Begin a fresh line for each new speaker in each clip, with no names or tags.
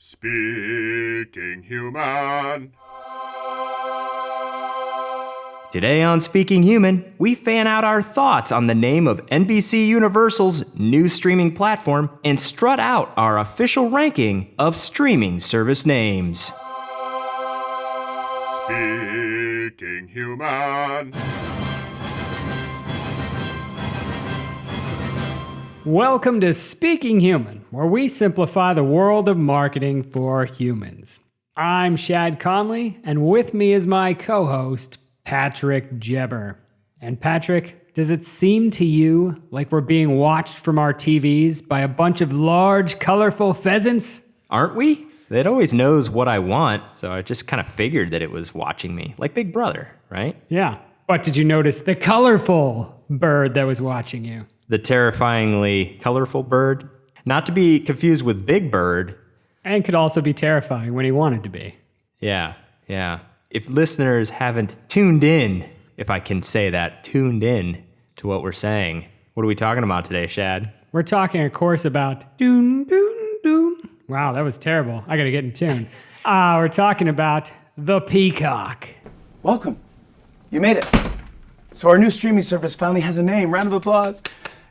Speaking Human.
Today on Speaking Human, we fan out our thoughts on the name of NBC Universal's new streaming platform and strut out our official ranking of streaming service names.
Speaking Human.
Welcome to Speaking Human, where we simplify the world of marketing for humans. I'm Shad Conley, and with me is my co-host, Patrick Jebber. And Patrick, does it seem to you like we're being watched from our TVs by a bunch of large, colorful pheasants?
Aren't we? It always knows what I want, so I just kind of figured that it was watching me, like Big Brother, right?
Yeah, but did you notice the colorful bird that was watching you?
The terrifyingly colorful bird. Not to be confused with Big Bird.
And could also be terrifying when he wanted to be.
Yeah. If listeners haven't tuned in, if I can say that, tuned in to what we're saying, what are we talking about today, Shad?
We're talking, of course, about doon, doon, doon. Wow, that was terrible. I gotta get in tune. We're talking about the Peacock.
Welcome. You made it. So our new streaming service finally has a name. Round of applause.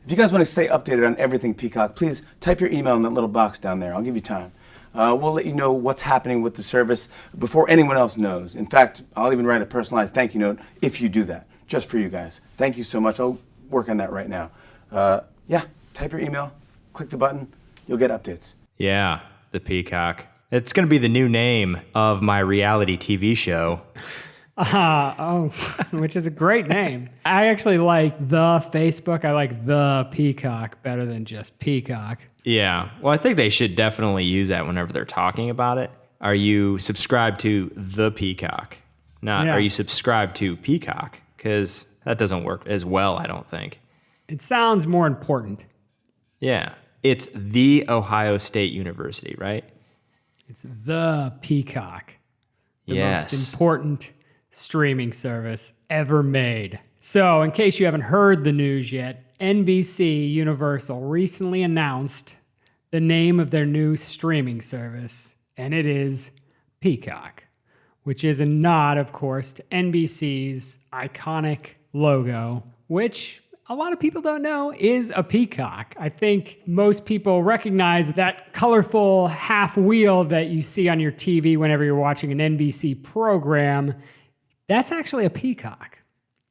If you guys want to stay updated on everything Peacock, please type your email in that little box down there. I'll give you time. We'll let you know what's happening with the service before anyone else knows. In fact, I'll even write a personalized thank you note if you do that, just for you guys. Thank you so much. I'll work on that right now. Type your email, click the button, you'll get updates.
Yeah, the Peacock. It's going to be the new name of my reality TV show.
Which is a great name. I actually like the Facebook. I like the Peacock better than just Peacock.
Yeah, well, I think they should definitely use that whenever they're talking about it. Are you subscribed to the Peacock? Are you subscribed to Peacock? Because that doesn't work as well, I don't think.
It sounds more important.
Yeah, it's the Ohio State University, right?
It's the Peacock. The
Yes.
most important streaming service ever made. So, in case you haven't heard the news yet, NBC Universal recently announced the name of their new streaming service, and it is Peacock, which is a nod, of course, to NBC's iconic logo, which a lot of people don't know is a peacock. I think most people recognize that colorful half wheel that you see on your TV whenever you're watching an NBC program. That's actually a peacock.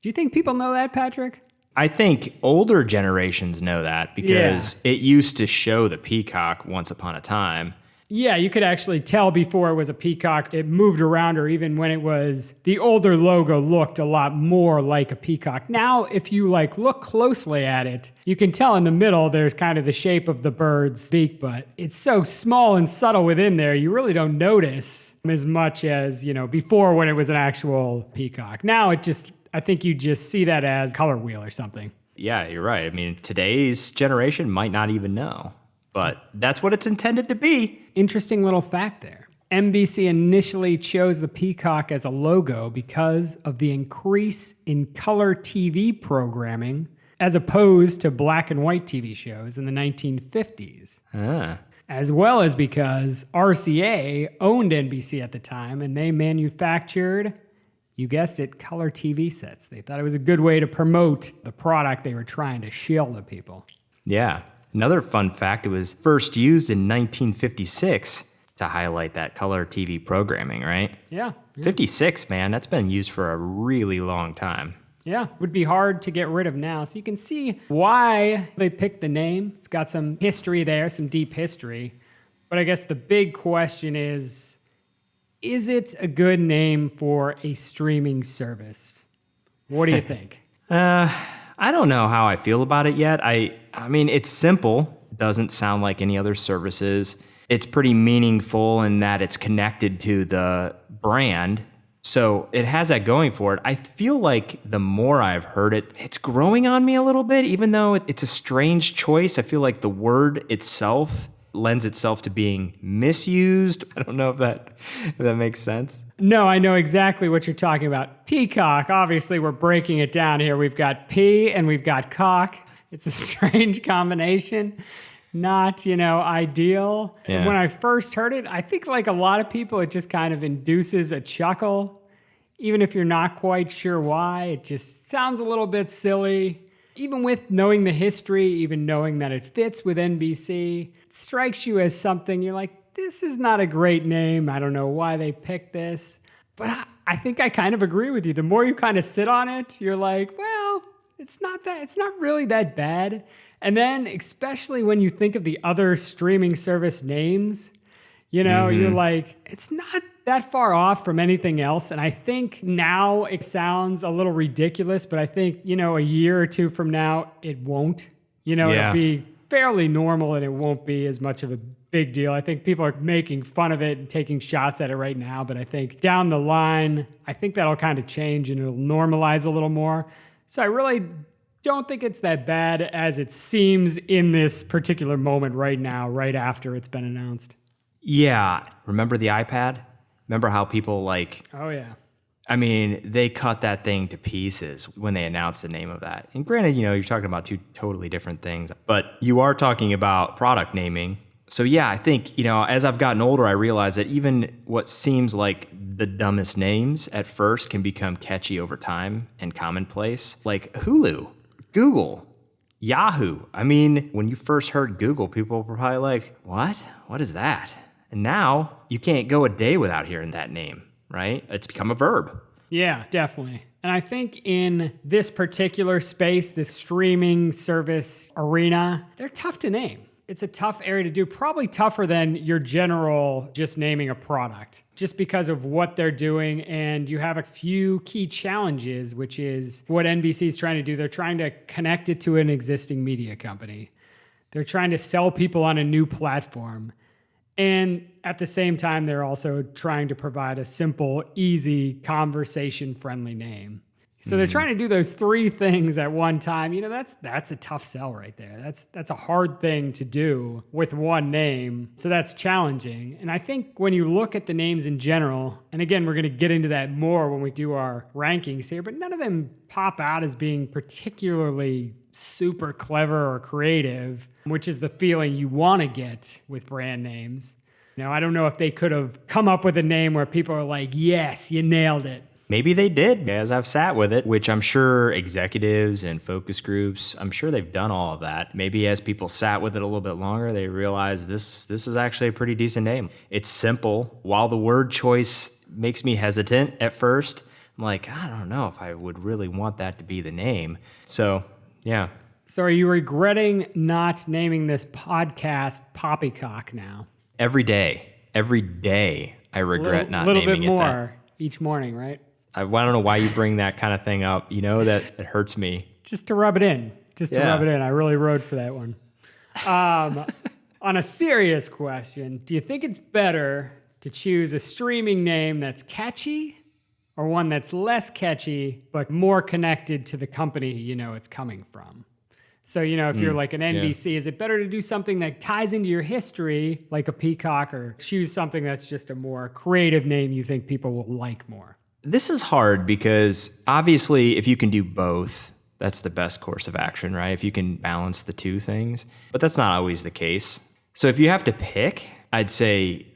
Do you think people know that, Patrick?
I think older generations know that because it used to show the peacock once upon a time.
Yeah, you could actually tell before it was a peacock. It moved around, or even when it was, the older logo looked a lot more like a peacock. Now, if you look closely at it, you can tell in the middle there's kind of the shape of the bird's beak, but it's so small and subtle within there, you really don't notice as much as, before when it was an actual peacock. Now I think you just see that as color wheel or something.
Yeah, you're right. I mean, today's generation might not even know, but that's what it's intended to be.
Interesting little fact there. NBC initially chose the peacock as a logo because of the increase in color TV programming as opposed to black and white TV shows in the 1950s. As well as because RCA owned NBC at the time, and they manufactured, you guessed it, color TV sets. They thought it was a good way to promote the product they were trying to shill to people.
Yeah. Another fun fact, it was first used in 1956 to highlight that color TV programming, right?
Yeah.
56, man, that's been used for a really long time.
Yeah, would be hard to get rid of now. So you can see why they picked the name. It's got some history there, some deep history. But I guess the big question is it a good name for a streaming service? What do you think?
I don't know how I feel about it yet. I mean, it's simple. Doesn't sound like any other services. It's pretty meaningful in that it's connected to the brand. So it has that going for it. I feel like the more I've heard it, it's growing on me a little bit, even though it's a strange choice. I feel like the word itself lends itself to being misused. I don't know if that makes sense.
No, I know exactly what you're talking about. Peacock, obviously we're breaking it down here. We've got P and we've got cock. It's a strange combination. not, ideal.
Yeah.
And when I first heard it, I think like a lot of people, it just kind of induces a chuckle. Even if you're not quite sure why, it just sounds a little bit silly. Even with knowing the history, even knowing that it fits with NBC, it strikes you as something you're like, this is not a great name. I don't know why they picked this. But I think I kind of agree with you. The more you kind of sit on it, you're like, well, it's not really that bad. And then, especially when you think of the other streaming service names, you're like, it's not that far off from anything else. And I think now it sounds a little ridiculous, but I think, a year or two from now, it won't. It'll be fairly normal and it won't be as much of a big deal. I think people are making fun of it and taking shots at it right now, but I think down the line, I think that'll kind of change and it'll normalize a little more. So I really don't think it's that bad as it seems in this particular moment right now, right after it's been announced.
Yeah. Remember the iPad? Remember how people
Oh, yeah.
I mean, they cut that thing to pieces when they announced the name of that. And granted, you're talking about two totally different things, but you are talking about product naming. So yeah, I think, as I've gotten older, I realize that even what seems like the dumbest names at first can become catchy over time and commonplace. Like Hulu, Google, Yahoo. I mean, when you first heard Google, people were probably like, what? What is that? And now you can't go a day without hearing that name, right? It's become a verb.
Yeah, definitely. And I think in this particular space, this streaming service arena, they're tough to name. It's a tough area to do, probably tougher than your general just naming a product, just because of what they're doing. And you have a few key challenges, which is what NBC is trying to do. They're trying to connect it to an existing media company. They're trying to sell people on a new platform. And at the same time, they're also trying to provide a simple, easy, conversation-friendly name. So they're trying to do those three things at one time. That's a tough sell right there. That's a hard thing to do with one name. So that's challenging. And I think when you look at the names in general, and again, we're going to get into that more when we do our rankings here, but none of them pop out as being particularly super clever or creative, which is the feeling you want to get with brand names. Now, I don't know if they could have come up with a name where people are like, yes, you nailed it.
Maybe they did, as I've sat with it, which I'm sure executives and focus groups, I'm sure they've done all of that. Maybe as people sat with it a little bit longer, they realized this is actually a pretty decent name. It's simple. While the word choice makes me hesitant at first, I'm like, I don't know if I would really want that to be the name. So, yeah.
So are you regretting not naming this podcast Poppycock now?
Every day I regret not naming it that.
A little bit more each morning, right?
I don't know why you bring that kind of thing up. That it hurts me.
Just to rub it in. I really rode for that one. On a serious question, do you think it's better to choose a streaming name that's catchy or one that's less catchy but more connected to the company it's coming from? So, if you're like an NBC, is it better to do something that ties into your history, like a Peacock, or choose something that's just a more creative name you think people will like more?
This is hard because obviously if you can do both, that's the best course of action, right? If you can balance the two things, but that's not always the case. So if you have to pick, I'd say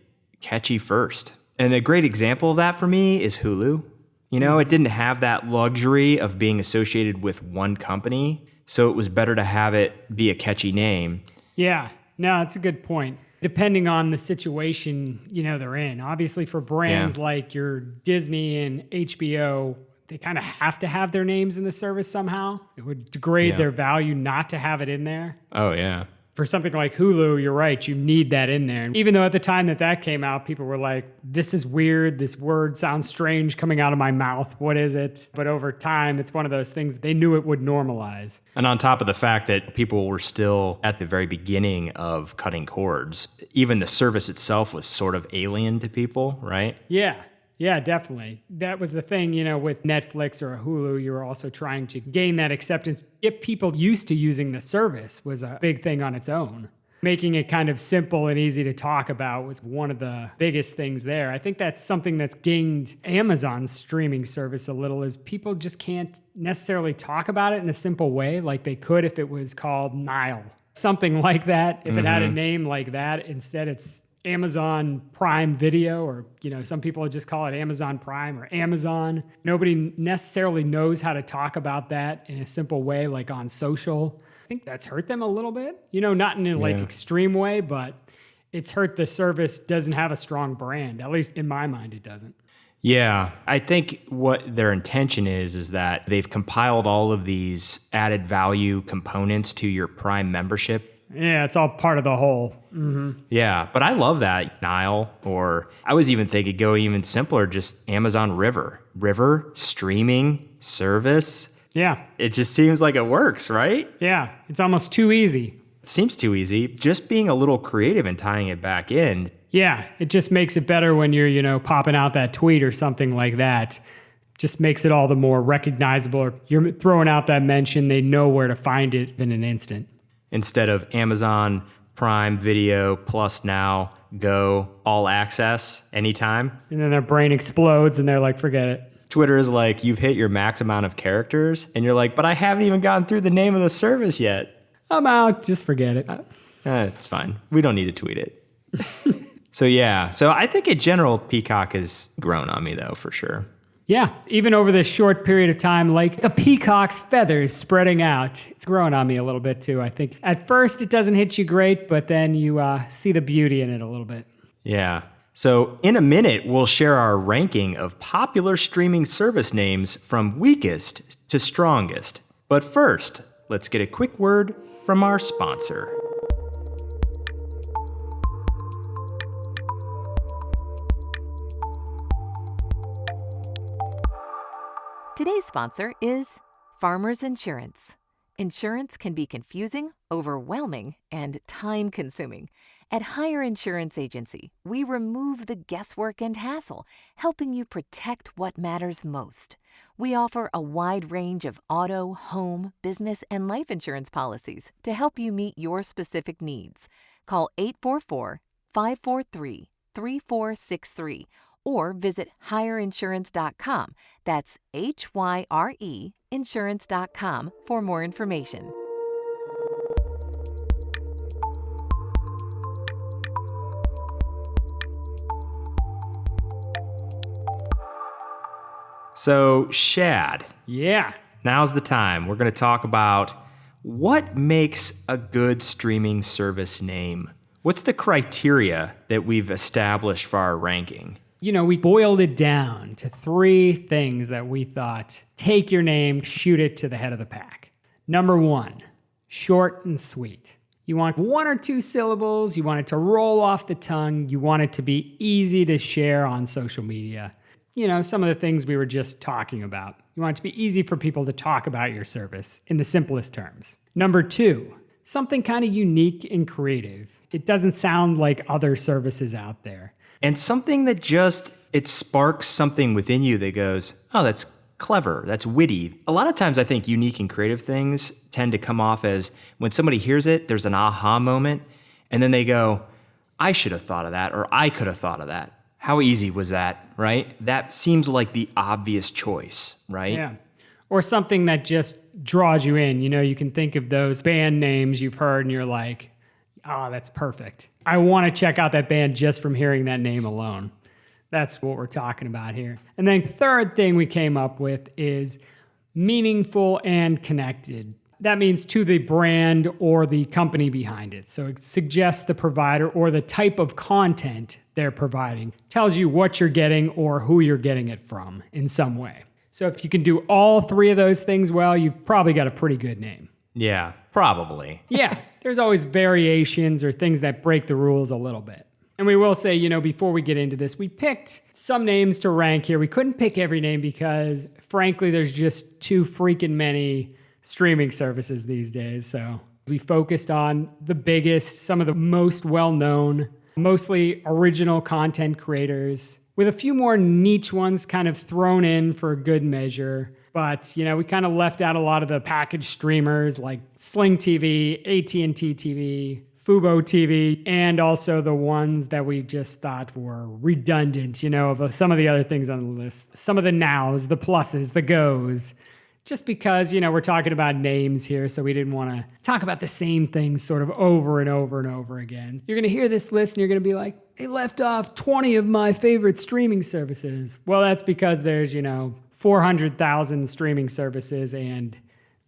catchy first. And a great example of that for me is Hulu. It didn't have that luxury of being associated with one company. So it was better to have it be a catchy name.
Yeah, no, that's a good point. Depending on the situation, they're in. Obviously for brands like your Disney and HBO, they kind of have to have their names in the service somehow. It would degrade their value not to have it in there.
Oh, yeah.
For something like Hulu, you're right, you need that in there. And even though at the time that came out, people were like, this is weird, this word sounds strange coming out of my mouth, what is it? But over time, it's one of those things they knew it would normalize.
And on top of the fact that people were still at the very beginning of cutting cords, even the service itself was sort of alien to people, right?
Yeah, definitely. That was the thing, with Netflix or a Hulu, you were also trying to gain that acceptance. Get people used to using the service was a big thing on its own. Making it kind of simple and easy to talk about was one of the biggest things there. I think that's something that's dinged Amazon's streaming service a little, is people just can't necessarily talk about it in a simple way like they could if it was called Nile something like that. If it had a name like that, instead it's Amazon Prime Video, or, some people just call it Amazon Prime or Amazon. Nobody necessarily knows how to talk about that in a simple way, like on social. I think that's hurt them a little bit, not in a extreme way, but it's hurt the service doesn't have a strong brand. At least in my mind, it doesn't.
Yeah, I think what their intention is that they've compiled all of these added value components to your Prime membership.
Yeah, it's all part of the whole.
Yeah, but I love that, Nile, or I was even thinking go even simpler, just Amazon River. River, streaming, service.
Yeah.
It just seems like it works, right?
Yeah, it's almost too easy.
It seems too easy. Just being a little creative and tying it back in.
Yeah, it just makes it better when you're, popping out that tweet or something like that. Just makes it all the more recognizable. Or you're throwing out that mention, they know where to find it in an instant.
Instead of Amazon Prime Video Plus Now, Go, All Access, anytime.
And then their brain explodes and they're like, forget it.
Twitter is like, you've hit your max amount of characters. And you're like, but I haven't even gotten through the name of the service yet.
I'm out. Just forget it.
It's fine. We don't need to tweet it. So I think in general, Peacock has grown on me, though, for sure.
Yeah, even over this short period of time, like a peacock's feathers spreading out, it's growing on me a little bit too. I think at first it doesn't hit you great, but then you see the beauty in it a little bit.
Yeah. So in a minute, we'll share our ranking of popular streaming service names from weakest to strongest. But first, let's get a quick word from our sponsor.
Today's sponsor is Farmers Insurance. Insurance can be confusing, overwhelming, and time-consuming. At Hire Insurance Agency, we remove the guesswork and hassle, helping you protect what matters most. We offer a wide range of auto, home, business, and life insurance policies to help you meet your specific needs. Call 844-543-3463 or visit hireinsurance.com. That's HYRE insurance.com for more information.
So, Shad.
Yeah.
Now's the time. We're going to talk about what makes a good streaming service name. What's the criteria that we've established for our ranking?
We boiled it down to 3 things that we thought take your name, shoot it to the head of the pack. Number 1, short and sweet. You want 1 or 2 syllables. You want it to roll off the tongue. You want it to be easy to share on social media. Some of the things we were just talking about. You want it to be easy for people to talk about your service in the simplest terms. Number 2, something kind of unique and creative. It doesn't sound like other services out there.
And something that it sparks something within you that goes, oh, that's clever, that's witty. A lot of times I think unique and creative things tend to come off as when somebody hears it, there's an aha moment, and then they go, I should have thought of that, or I could have thought of that. How easy was that, right? That seems like the obvious choice, right?
Yeah. Or something that just draws you in. You can think of those band names you've heard and you're like, oh, that's perfect. I want to check out that band just from hearing that name alone. That's what we're talking about here. And then third thing we came up with is meaningful and connected. That means to the brand or the company behind it. So it suggests the provider or the type of content they're providing. Tells you what you're getting or who you're getting it from in some way. So if you can do all 3 of those things well, you've probably got a pretty good name.
Yeah, probably.
Yeah, there's always variations or things that break the rules a little bit. And we will say, before we get into this, we picked some names to rank here. We couldn't pick every name because, frankly, there's just too freaking many streaming services these days. So we focused on the biggest, some of the most well-known, mostly original content creators, with a few more niche ones kind of thrown in for good measure. But, we kind of left out a lot of the package streamers like Sling TV, AT&T TV, Fubo TV, and also the ones that we just thought were redundant, of some of the other things on the list. Some of the nows, the pluses, the goes, just because, we're talking about names here, so we didn't want to talk about the same things sort of over and over and over again. You're going to hear this list and you're going to be like, they left off 20 of my favorite streaming services. Well, that's because there's, 400,000 streaming services and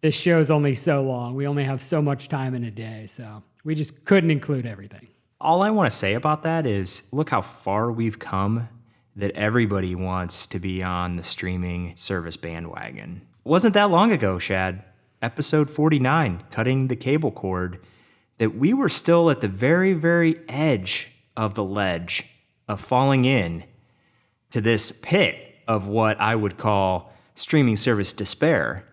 this show's only so long. We only have so much time in a day, so we just couldn't include everything.
All I want to say about that is look how far we've come that everybody wants to be on the streaming service bandwagon. It wasn't that long ago, Shad, episode 49, Cutting the Cable Cord, that we were still at the very, very edge of the ledge of falling in to this pit of what I would call streaming service despair.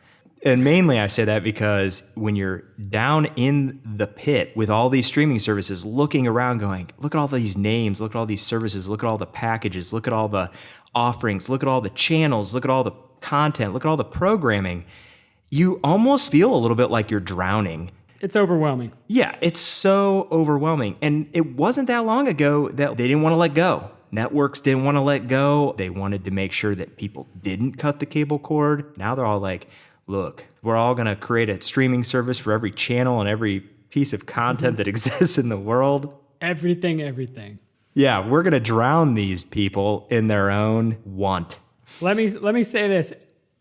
And mainly I say that because when you're down in the pit with all these streaming services looking around going, look at all these names, look at all these services, look at all the packages, look at all the offerings, look at all the channels, look at all the content, look at all the programming, you almost feel a little bit like you're drowning.
It's overwhelming.
Yeah, it's so overwhelming. And it wasn't that long ago that they didn't want to let go. Networks didn't want to let go. They wanted to make sure that people didn't cut the cable cord. Now they're all like, look, we're all going to create a streaming service for every channel and every piece of content that exists in the world.
Everything.
Yeah, we're going to drown these people in their own want.
Let me say this.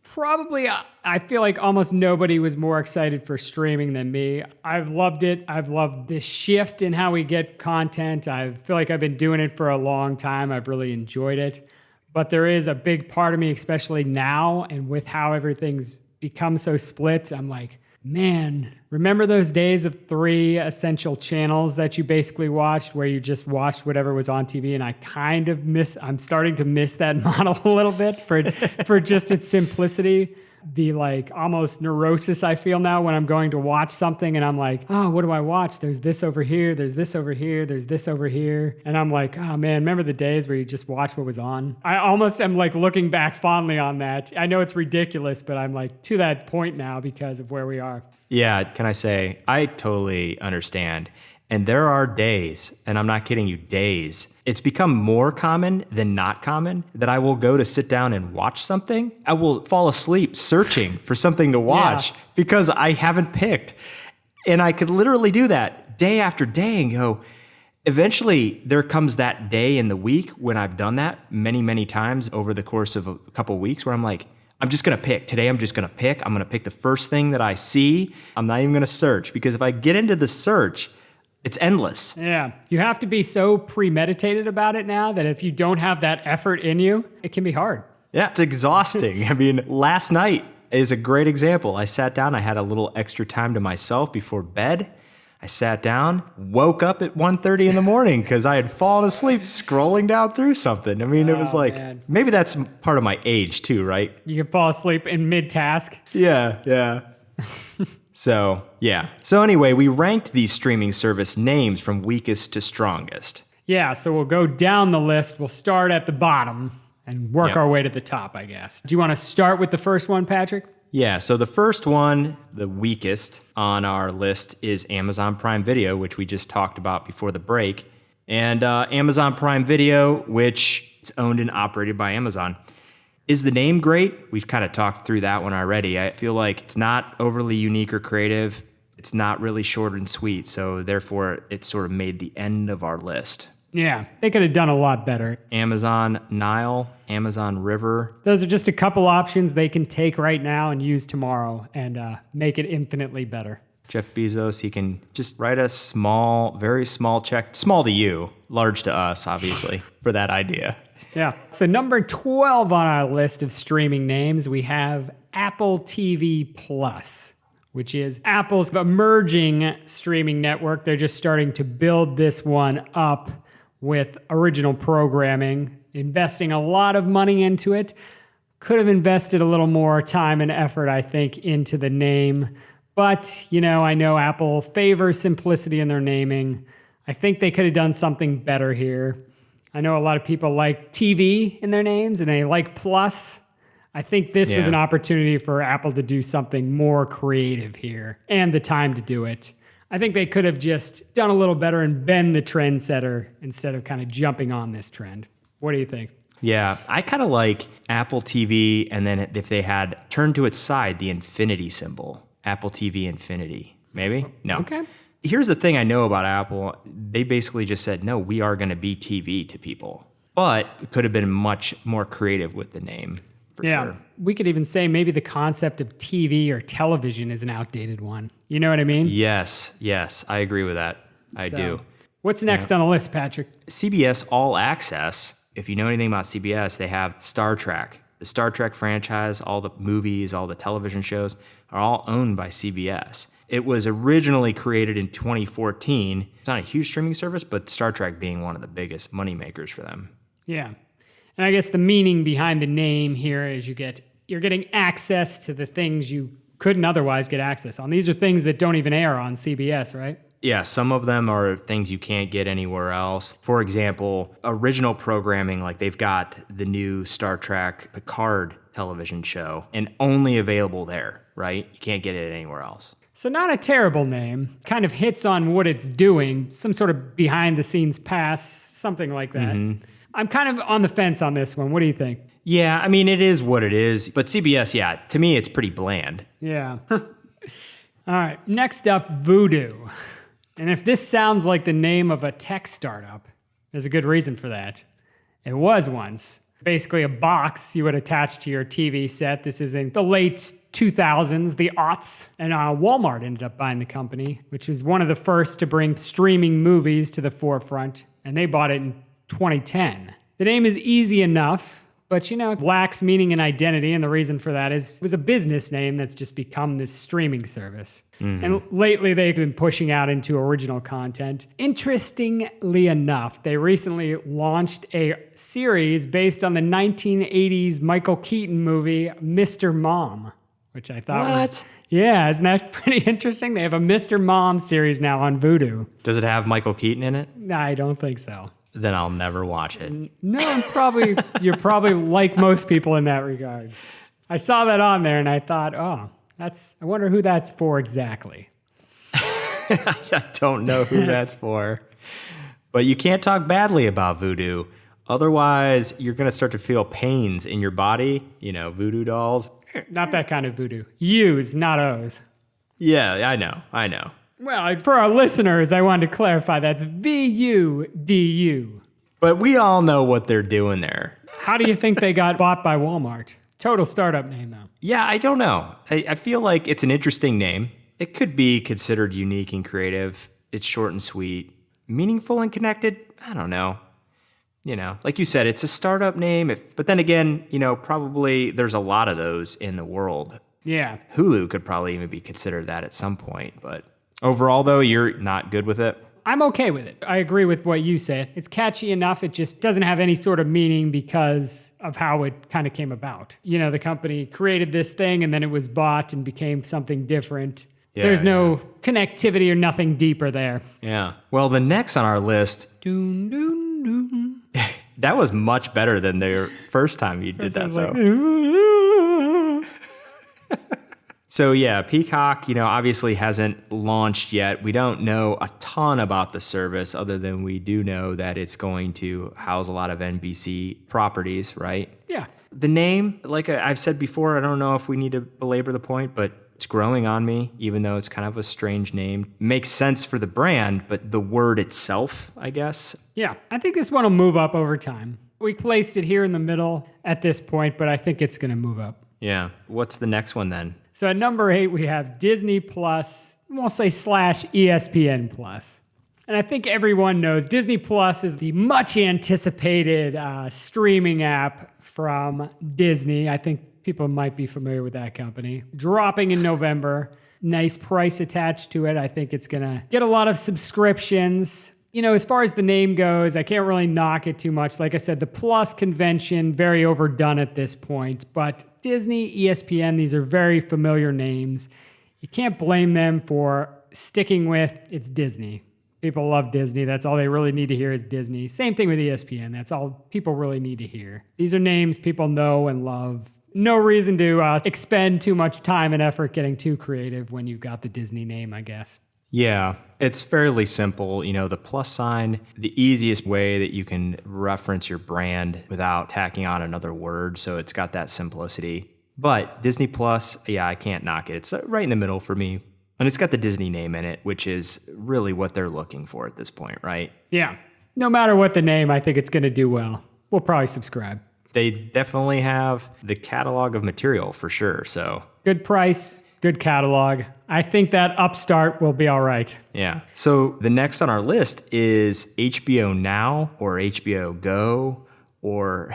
Probably, I feel like almost nobody was more excited for streaming than me. I've loved it. I've loved this shift in how we get content. I feel like I've been doing it for a long time. I've really enjoyed it. But there is a big part of me, especially now, and with how everything's become so split, I'm like, man, remember those days of 3 essential channels that you basically watched where you just watched whatever was on TV? And I'm starting to miss that model a little bit for just its simplicity. The like almost neurosis I feel now when I'm going to watch something and I'm like, oh, what do I watch? There's this over here, there's this over here, there's this over here. And I'm like, oh man, remember the days where you just watch what was on? I almost am like looking back fondly on that. I know it's ridiculous, but I'm like to that point now because of where we are.
Yeah, can I say, I totally understand. And there are days, and I'm not kidding you, days, it's become more common than not common that I will go to sit down and watch something. I will fall asleep searching for something to watch because I haven't picked. And I could literally do that day after day and go, eventually there comes that day in the week when I've done that many, many times over the course of a couple of weeks where I'm like, I'm just going to pick. Today I'm just going to pick. I'm going to pick the first thing that I see. I'm not even going to search because if I get into the search, it's endless.
Yeah. You have to be so premeditated about it now that if you don't have that effort in you, it can be hard.
Yeah, it's exhausting. I mean, last night is a great example. I sat down, I had a little extra time to myself before bed. I sat down, woke up at 1:30 in the morning because I had fallen asleep scrolling down through something. I mean, it was like, man. Maybe that's part of my age too, right?
You can fall asleep in mid-task.
Yeah. So anyway, we ranked these streaming service names from weakest to strongest.
Yeah, so we'll go down the list. We'll start at the bottom and work our way to the top, I guess. Do you want to start with the first one, Patrick?
Yeah, so the first one, the weakest on our list is Amazon Prime Video, which we just talked about before the break. And Amazon Prime Video, which is owned and operated by Amazon. Is the name great? We've kind of talked through that one already. I feel like it's not overly unique or creative. It's not really short and sweet, so therefore it sort of made the end of our list.
Yeah, they could have done a lot better.
Amazon Nile, Amazon River. Those
are just a couple options they can take right now and use tomorrow and make it infinitely better.
Jeff Bezos, he can just write a small, very small check, small to you, large to us, obviously, for that idea.
Yeah. So number 12 on our list of streaming names, we have Apple TV Plus, which is Apple's emerging streaming network. They're just starting to build this one up with original programming, investing a lot of money into it. Could have invested a little more time and effort, I think, into the name. But, I know Apple favors simplicity in their naming. I think they could have done something better here. I know a lot of people like TV in their names and they like Plus. I think this was an opportunity for Apple to do something more creative here and the time to do it. I think they could have just done a little better and been the trendsetter instead of kind of jumping on this trend. What do you think?
Yeah, I kind of like Apple TV, and then if they had turned to its side the infinity symbol, Apple TV Infinity. Maybe? No.
Okay.
Here's the thing I know about Apple. They basically just said, no, we are going to be TV to people. But it could have been much more creative with the name, for sure.
We could even say maybe the concept of TV or television is an outdated one. You know what I mean?
Yes, I agree with that. I do.
What's next on the list, Patrick?
CBS All Access, if you know anything about CBS, they have Star Trek. The Star Trek franchise, all the movies, all the television shows are all owned by CBS. It was originally created in 2014. It's not a huge streaming service, but Star Trek being one of the biggest moneymakers for them.
Yeah. And I guess the meaning behind the name here is you're getting access to the things you couldn't otherwise get access on. These are things that don't even air on CBS, right?
Yeah, some of them are things you can't get anywhere else. For example, original programming, like they've got the new Star Trek Picard television show, and only available there, right? You can't get it anywhere else.
So not a terrible name. Kind of hits on what it's doing, some sort of behind-the-scenes pass, something like that. Mm-hmm. I'm kind of on the fence on this one. What do you think?
Yeah, I mean, it is what it is. But CBS, yeah, to me, it's pretty bland.
Yeah. All right, next up, Voodoo. And if this sounds like the name of a tech startup, there's a good reason for that. It was once. Basically a box you would attach to your TV set. This is in the late 2000s, the aughts. And Walmart ended up buying the company, which was one of the first to bring streaming movies to the forefront. And they bought it in 2010. The name is easy enough, but it lacks meaning and identity. And the reason for that is it was a business name that's just become this streaming service. Mm-hmm. And lately they've been pushing out into original content. Interestingly enough, they recently launched a series based on the 1980s Michael Keaton movie, Mr. Mom, which I thought was... Yeah, isn't that pretty interesting? They have a Mr. Mom series now on Vudu.
Does it have Michael Keaton in it?
No, I don't think so.
Then I'll never watch it.
No, you're probably like most people in that regard. I saw that on there and I thought, I wonder who that's for exactly.
I don't know who that's for. But you can't talk badly about voodoo. Otherwise, you're going to start to feel pains in your body. Voodoo dolls.
Not that kind of voodoo. U's, not O's.
Yeah, I know.
Well, for our listeners, I wanted to clarify that's VUDU.
But we all know what they're doing there.
How do you think they got bought by Walmart? Total startup name, though.
Yeah, I don't know. I feel like it's an interesting name. It could be considered unique and creative. It's short and sweet. Meaningful and connected? I don't know. Like you said, it's a startup name. But then again, probably there's a lot of those in the world.
Yeah.
Hulu could probably even be considered that at some point. But overall, though, you're not good with it?
I'm okay with it. I agree with what you said. It's catchy enough. It just doesn't have any sort of meaning because of how it kind of came about. The company created this thing and then it was bought and became something different. Yeah, there's no connectivity or nothing deeper there.
Yeah. Well, the next on our list,
doon, doon, doon.
That was much better than the first time you did that, though. So yeah, Peacock, obviously hasn't launched yet. We don't know a ton about the service other than we do know that it's going to house a lot of NBC properties, right?
Yeah.
The name, like I've said before, I don't know if we need to belabor the point, but it's growing on me, even though it's kind of a strange name. Makes sense for the brand, but the word itself, I guess.
Yeah, I think this one will move up over time. We placed it here in the middle at this point, but I think it's going to move up.
Yeah. What's the next one then?
So at number 8, we have Disney Plus, we'll say / ESPN Plus. And I think everyone knows Disney Plus is the much anticipated streaming app from Disney. I think people might be familiar with that company. Dropping in November. Nice price attached to it. I think it's going to get a lot of subscriptions. As far as the name goes, I can't really knock it too much. Like I said, the Plus convention, very overdone at this point. But Disney, ESPN, these are very familiar names. You can't blame them for sticking with it's Disney. People love Disney. That's all they really need to hear is Disney. Same thing with ESPN. That's all people really need to hear. These are names people know and love. No reason to expend too much time and effort getting too creative when you've got the Disney name, I guess.
Yeah, it's fairly simple. The plus sign, the easiest way that you can reference your brand without tacking on another word. So it's got that simplicity. But Disney Plus, yeah, I can't knock it. It's right in the middle for me. And it's got the Disney name in it, which is really what they're looking for at this point, right?
Yeah. No matter what the name, I think it's going to do well. We'll probably subscribe.
They definitely have the catalog of material for sure. So
good price, good catalog. I think that Upstart will be all right.
Yeah. So the next on our list is HBO Now or HBO Go or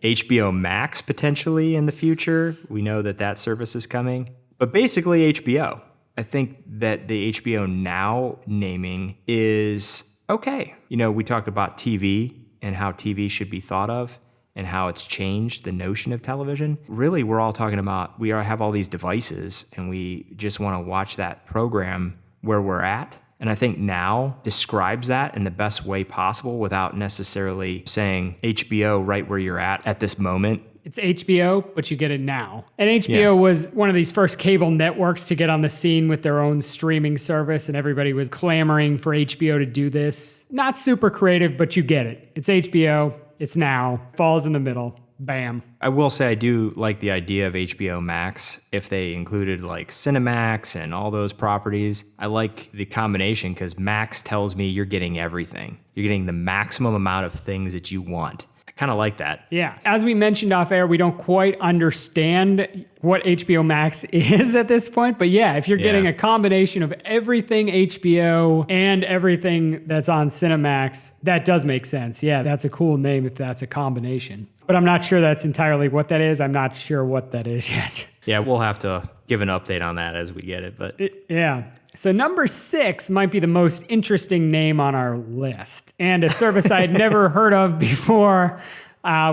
HBO Max potentially in the future. We know that service is coming. But basically HBO. I think that the HBO Now naming is okay. We talked about TV and how TV should be thought of and how it's changed the notion of television. Really, we're all talking about we have all these devices and we just want to watch that program where we're at. And I think Now describes that in the best way possible without necessarily saying HBO right where you're at this moment.
It's HBO, but you get it now. And HBO was one of these first cable networks to get on the scene with their own streaming service, and everybody was clamoring for HBO to do this. Not super creative, but you get it. It's HBO, it's Now, falls in the middle. Bam.
I will say I do like the idea of HBO Max. If they included like Cinemax and all those properties, I like the combination because Max tells me you're getting everything. You're getting the maximum amount of things that you want. Kind of like that.
Yeah. As we mentioned off air, we don't quite understand what HBO Max is at this point. But yeah, if you're getting a combination of everything HBO and everything that's on Cinemax, that does make sense. Yeah, that's a cool name if that's a combination. But I'm not sure that's entirely what that is. I'm not sure what that is yet.
Yeah, we'll have to give an update on that as we get it. But
yeah. So number 6 might be the most interesting name on our list, and a service I had never heard of before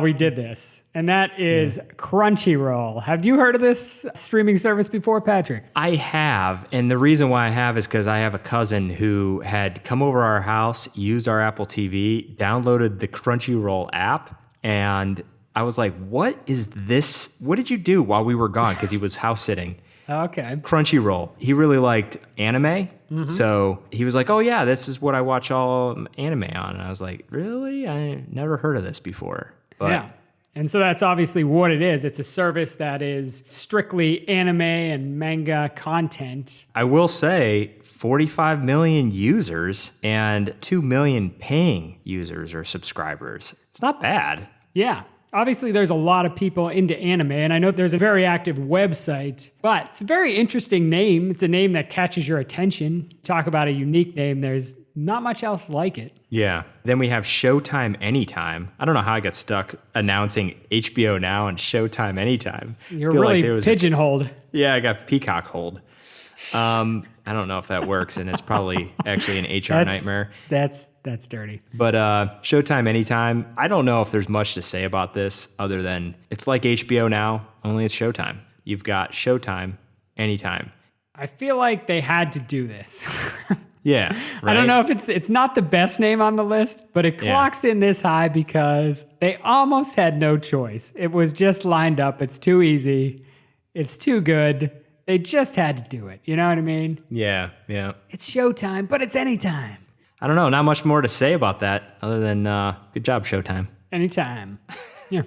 we did this, and that is Crunchyroll. Have you heard of this streaming service before, Patrick?
I have, and the reason why I have is because I have a cousin who had come over our house, used our Apple TV, downloaded the Crunchyroll app, and I was like, what is this? What did you do while we were gone? Because he was house sitting.
Okay.
Crunchyroll. He really liked anime. So he was like, oh yeah, this is what I watch all anime on. And I was like, really? I never heard of this before. But
yeah. And so that's obviously what it is. It's a service that is strictly anime and manga content.
I will say 45 million users and 2 million paying users or subscribers. It's not bad.
Yeah. Obviously, there's a lot of people into anime, and I know there's a very active website, but it's a very interesting name. It's a name that catches your attention. Talk about a unique name. There's not much else like it.
Yeah. Then we have Showtime Anytime. I don't know how I got stuck announcing HBO Now and Showtime Anytime.
You're really pigeonholed.
Yeah, I got Peacock hold. I don't know if that works, and it's probably actually an HR nightmare.
That's dirty.
But Showtime Anytime, I don't know if there's much to say about this other than it's like HBO Now, only it's Showtime. You've got Showtime Anytime.
I feel like they had to do this.
Yeah, right?
I don't know if it's not the best name on the list, but it clocks in this high because they almost had no choice. It was just lined up. It's too easy. It's too good. They just had to do it. You know what I mean?
Yeah.
It's Showtime, but it's anytime.
I don't know. Not much more to say about that other than good job, Showtime.
Anytime. Yeah.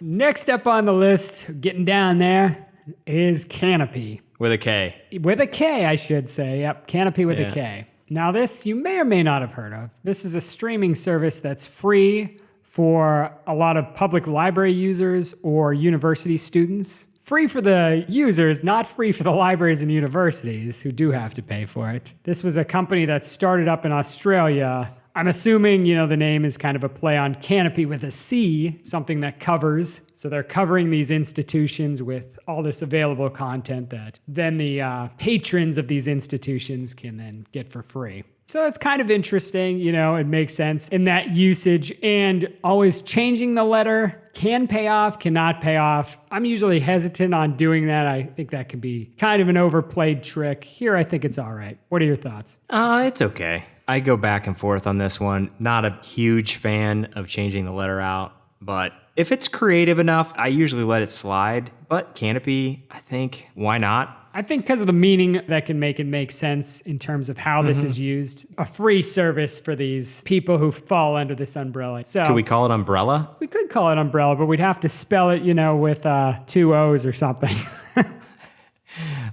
Next up on the list, getting down there, is Canopy.
With a K.
With a K, I should say. Yep, Canopy with a K. Now this you may or may not have heard of. This is a streaming service that's free for a lot of public library users or university students. Free for the users, not free for the libraries and universities who do have to pay for it. This was a company that started up in Australia. I'm assuming, the name is kind of a play on canopy with a C, something that covers. So they're covering these institutions with all this available content that then the patrons of these institutions can then get for free. So it's kind of interesting, it makes sense in that usage, and always changing the letter can pay off, cannot pay off. I'm usually hesitant on doing that. I think that can be kind of an overplayed trick. Here, I think it's all right. What are your thoughts?
It's okay. I go back and forth on this one. Not a huge fan of changing the letter out. But if it's creative enough, I usually let it slide. But Canopy, I think, why not?
I think because of the meaning that can make it make sense in terms of how this is used. A free service for these people who fall under this umbrella. So
Could we call it umbrella?
we could call it umbrella, but we'd have to spell it, with 2 O's or something.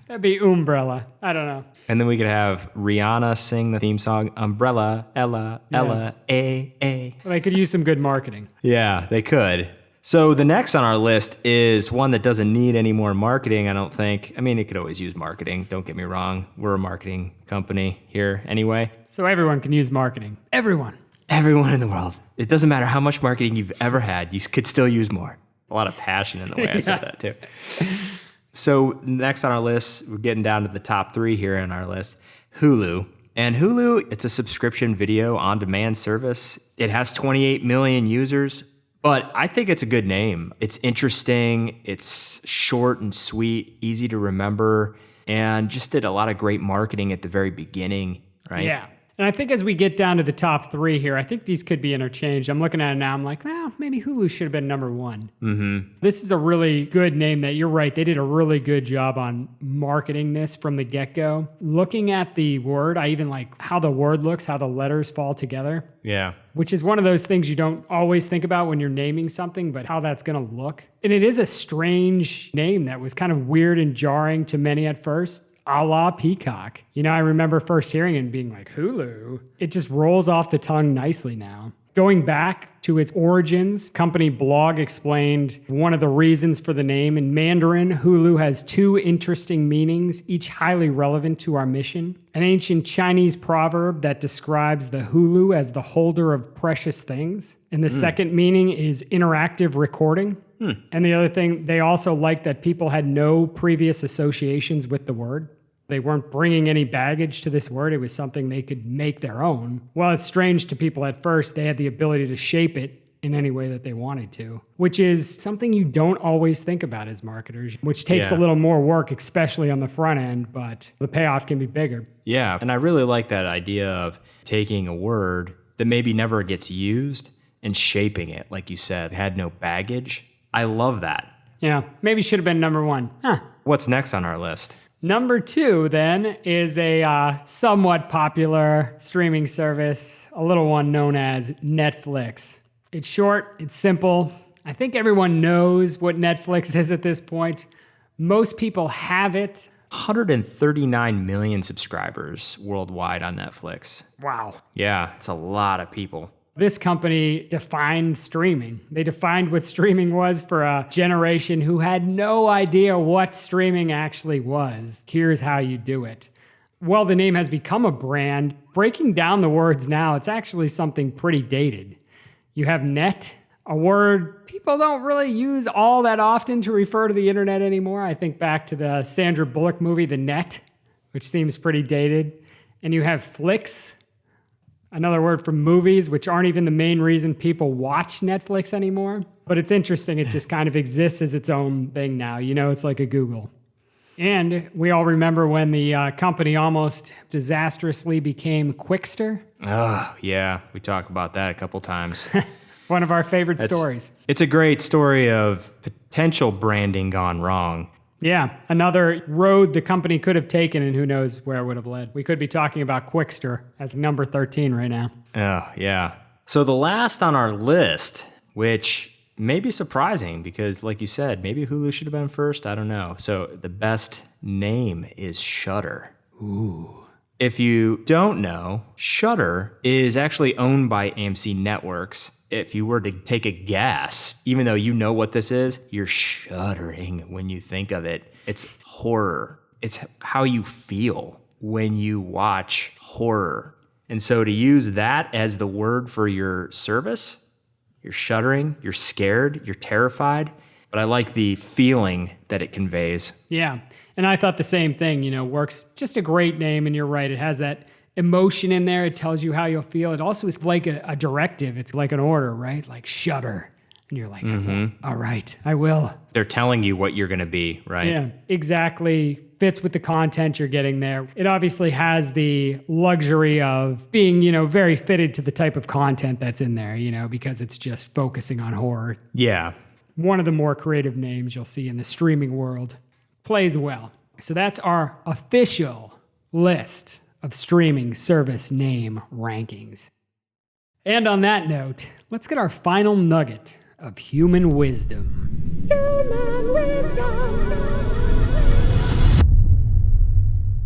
That'd be umbrella. I don't know.
And then we could have Rihanna sing the theme song, Umbrella, Ella, Ella, A.
But I could use some good marketing.
Yeah, they could. So the next on our list is one that doesn't need any more marketing, I don't think. I mean, it could always use marketing. Don't get me wrong. We're a marketing company here anyway.
So everyone can use marketing. Everyone.
Everyone in the world. It doesn't matter how much marketing you've ever had. You could still use more. A lot of passion in the way I said that too. So next on our list, we're getting down to the top 3 here on our list, Hulu. And Hulu, it's a subscription video on-demand service. It has 28 million users, but I think it's a good name. It's interesting, it's short and sweet, easy to remember, and just did a lot of great marketing at the very beginning, right?
Yeah. And I think as we get down to the top 3 here, I think these could be interchanged. I'm looking at it now. I'm like, well, maybe Hulu should have been number 1. Mm-hmm. This is a really good name that you're right. They did a really good job on marketing this from the get-go. Looking at the word, I even like how the word looks, how the letters fall together.
Yeah.
Which is one of those things you don't always think about when you're naming something, but how that's going to look. And it is a strange name that was kind of weird and jarring to many at first. A la Peacock. I remember first hearing it and being like, Hulu? It just rolls off the tongue nicely now. Going back to its origins, company blog explained one of the reasons for the name. In Mandarin, Hulu has 2 interesting meanings, each highly relevant to our mission. An ancient Chinese proverb that describes the Hulu as the holder of precious things. And the second meaning is interactive recording. And the other thing, they also liked that people had no previous associations with the word. They weren't bringing any baggage to this word. It was something they could make their own. While it's strange to people at first, they had the ability to shape it in any way that they wanted to, which is something you don't always think about as marketers, which takes a little more work, especially on the front end, but the payoff can be bigger.
Yeah, and I really like that idea of taking a word that maybe never gets used and shaping it, like you said, had no baggage. I love that.
Yeah, maybe should have been number 1.
What's next on our list?
Number 2, then, is a somewhat popular streaming service, a little one known as Netflix. It's short, it's simple. I think everyone knows what Netflix is at this point. Most people have it.
139 million subscribers worldwide on Netflix.
Wow.
Yeah, it's a lot of people.
This company defined streaming. They defined what streaming was for a generation who had no idea what streaming actually was. Here's how you do it. Well, the name has become a brand. Breaking down the words now, it's actually something pretty dated. You have net, a word people don't really use all that often to refer to the internet anymore. I think back to the Sandra Bullock movie, The Net, which seems pretty dated. And you have flicks, another word for movies, which aren't even the main reason people watch Netflix anymore. But it's interesting. It just kind of exists as its own thing now. It's like a Google. And we all remember when the company almost disastrously became Quickster.
Oh, yeah. We talked about that a couple times.
One of our favorite stories.
It's a great story of potential branding gone wrong.
Yeah, another road the company could have taken, and who knows where it would have led. We could be talking about Quickster as number 13 right now.
Oh, yeah. So the last on our list, which may be surprising because, like you said, maybe Hulu should have been first. I don't know. So the best name is Shudder. Ooh. If you don't know, Shudder is actually owned by AMC Networks. If you were to take a guess, even though you know what this is, you're shuddering when you think of it. It's horror. It's how you feel when you watch horror. And so to use that as the word for your service, you're shuddering, you're scared, you're terrified. But I like the feeling that it conveys.
Yeah. And I thought the same thing, works. Just a great name. And you're right. It has that emotion in there. It tells you how you'll feel. It also is like a directive. It's like an order, right? Like shudder. And you're like, all right, I will.
They're telling you what you're going to be, right?
Yeah, exactly fits with the content you're getting there. It obviously has the luxury of being, very fitted to the type of content that's in there, because it's just focusing on horror.
Yeah.
One of the more creative names you'll see in the streaming world. Plays well. So that's our official list of streaming service name rankings. And on that note, let's get our final nugget of human wisdom. Human wisdom.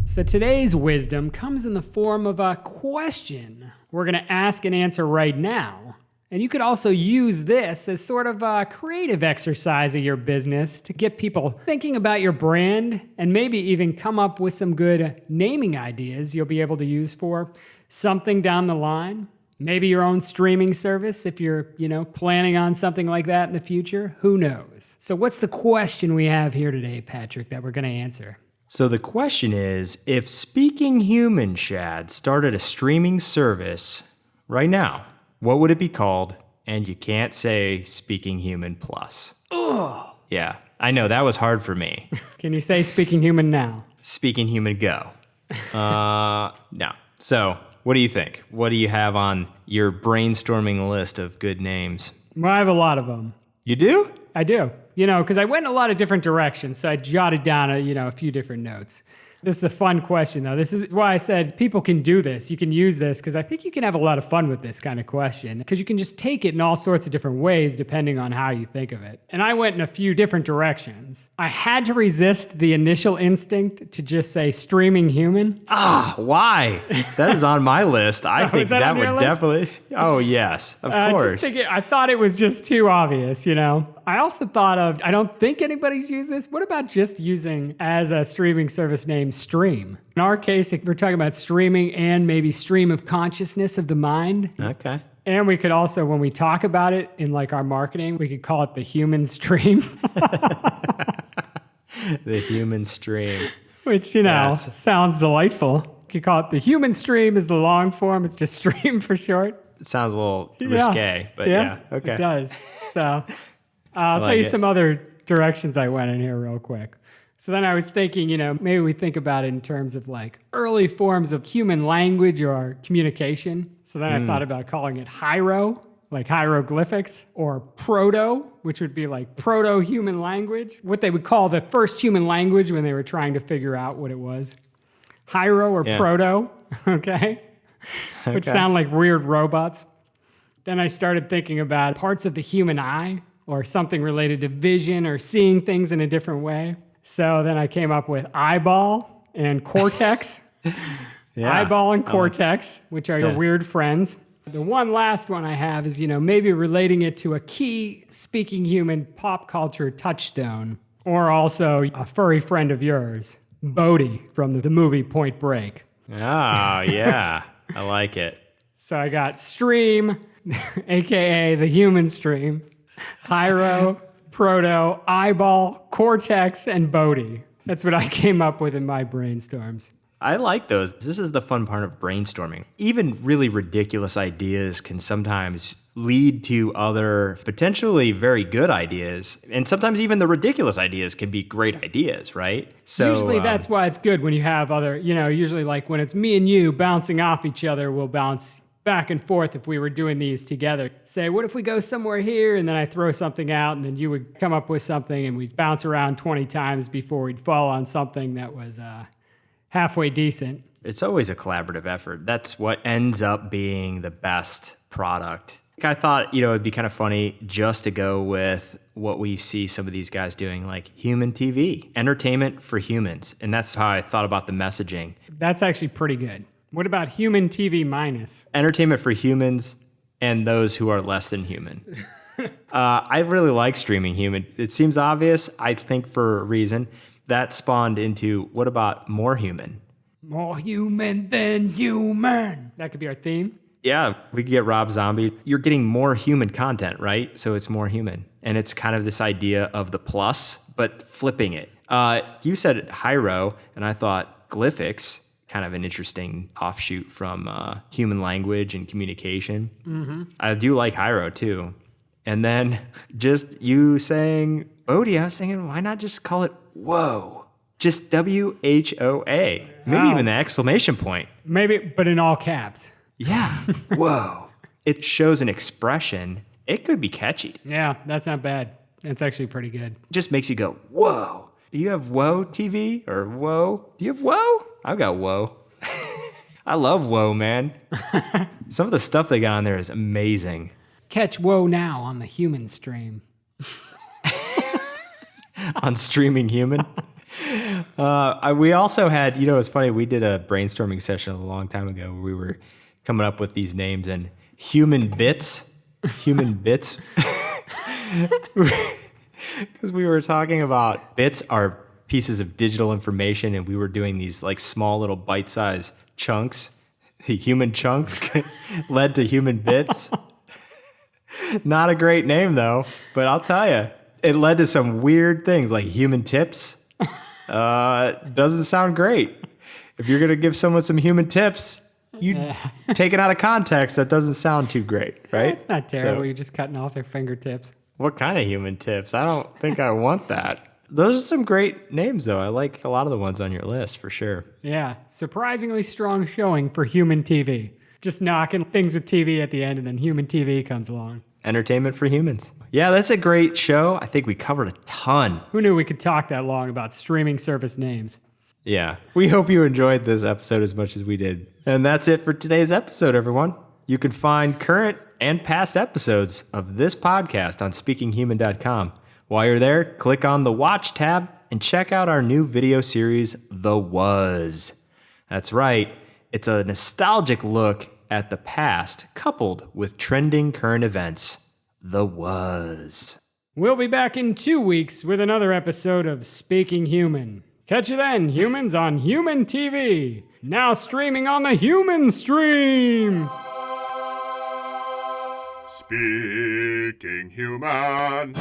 So today's wisdom comes in the form of a question we're going to ask and answer right now. And you could also use this as sort of a creative exercise of your business to get people thinking about your brand and maybe even come up with some good naming ideas you'll be able to use for something down the line. Maybe your own streaming service if you're, planning on something like that in the future. Who knows? So what's the question we have here today, Patrick, that we're going to answer?
So the question is, if Speaking Human, Shad, started a streaming service right now, what would it be called? And you can't say Speaking Human Plus.
Oh.
Yeah, I know, that was hard for me.
Can you say Speaking Human now?
Speaking Human Go. No. So, what do you think? What do you have on your brainstorming list of good names?
Well, I have a lot of them.
You do?
I do. Because I went in a lot of different directions, so I jotted down a few different notes. This is a fun question, though. This is why I said people can do this. You can use this, because I think you can have a lot of fun with this kind of question, because you can just take it in all sorts of different ways depending on how you think of it. And I went in a few different directions. I had to resist the initial instinct to just say streaming human.
Why? That is on my list. I think that would definitely... Oh, yes, of course.
I thought it was just too obvious, I also thought of, I don't think anybody's used this. What about just using as a streaming service name Stream? In our case, if we're talking about streaming and maybe stream of consciousness of the mind.
Okay.
And we could also, when we talk about it in our marketing, we could call it the human stream.
The human stream.
Which, sounds delightful. You could call it the human stream is the long form. It's just stream for short.
It sounds a little risque, but yeah. Okay.
It does. So I'll tell you some other directions I went in here real quick. So then I was thinking, maybe we think about it in terms of early forms of human language or communication. So then I thought about calling it hiero, like hieroglyphics, or proto, which would be proto-human language, what they would call the first human language when they were trying to figure out what it was. Hiero or proto, okay? Which sound like weird robots. Then I started thinking about parts of the human eye, or something related to vision or seeing things in a different way. So then I came up with eyeball and cortex. Eyeball and cortex, which are your weird friends. The one last one I have is, maybe relating it to a key speaking human pop culture touchstone, or also a furry friend of yours, Bodhi from the movie Point Break.
Oh, yeah. I like it.
So I got stream, aka the human stream, hiero, proto, eyeball, cortex, and Bodhi. That's what I came up with in my brainstorms.
I like those. This is the fun part of brainstorming. Even really ridiculous ideas can sometimes lead to other potentially very good ideas. And sometimes even the ridiculous ideas can be great ideas, right? So
usually that's why it's good when you have other, usually when it's me and you bouncing off each other, we'll bounce back and forth if we were doing these together. Say, what if we go somewhere here? And then I throw something out and then you would come up with something and we'd bounce around 20 times before we'd fall on something that was halfway decent.
It's always a collaborative effort. That's what ends up being the best product. I thought, it'd be kind of funny just to go with what we see some of these guys doing, like human TV, entertainment for humans. And that's how I thought about the messaging.
That's actually pretty good. What about human TV minus?
Entertainment for humans and those who are less than human. I really like streaming human. It seems obvious, I think for a reason. That spawned into, what about more human?
More human than human. That could be our theme.
Yeah, we could get Rob Zombie. You're getting more human content, right? So it's more human. And it's kind of this idea of the plus, but flipping it. You said hiero, and I thought glyphics, kind of an interesting offshoot from human language and communication. Mm-hmm. I do like hiero, too. And then just you saying Bodhi, I was thinking, why not just call it whoa? Just WHOA. Maybe
Wow.
even the exclamation point.
Maybe, but in all caps.
Yeah. Whoa. It shows an expression. It could be catchy.
Yeah, that's not bad. It's actually pretty good.
It just makes you go, whoa. Do you have Whoa TV or Whoa? Do you have Whoa? I've got Whoa. I love Whoa, man. Some of the stuff they got on there is amazing.
Catch Whoa now on the human stream.
On Streaming Human. We also had, it's funny, we did a brainstorming session a long time ago where we were coming up with these names, and human bits, because we were talking about bits are pieces of digital information, and we were doing these like small little bite-sized chunks. Human chunks led to human bits. Not a great name though, but I'll tell you, it led to some weird things like human tips. Doesn't sound great. If you're gonna give someone some human tips, you take it out of context. That doesn't sound too great, right?
It's not terrible.
So,
You're just cutting off their fingertips.
what kind of human tips? I don't think I want that. Those are some great names, though. I like a lot of the ones on your list for sure.
Yeah, surprisingly strong showing for human TV. Just knocking things with TV at the end, and then human TV comes along.
Entertainment for humans. Yeah, that's a great show. I think we covered a ton.
Who knew we could talk that long about streaming service names?
Yeah. We hope you enjoyed this episode as much as we did. And that's it for today's episode, everyone. You can find current and past episodes of this podcast on speakinghuman.com. While you're there, click on the Watch tab and check out our new video series, The Was. That's right. It's a nostalgic look at the past coupled with trending current events. The Was.
We'll be back in 2 weeks with another episode of Speaking Human. Catch you then, humans, on Human TV. Now streaming on the Human Stream.
Speaking Human.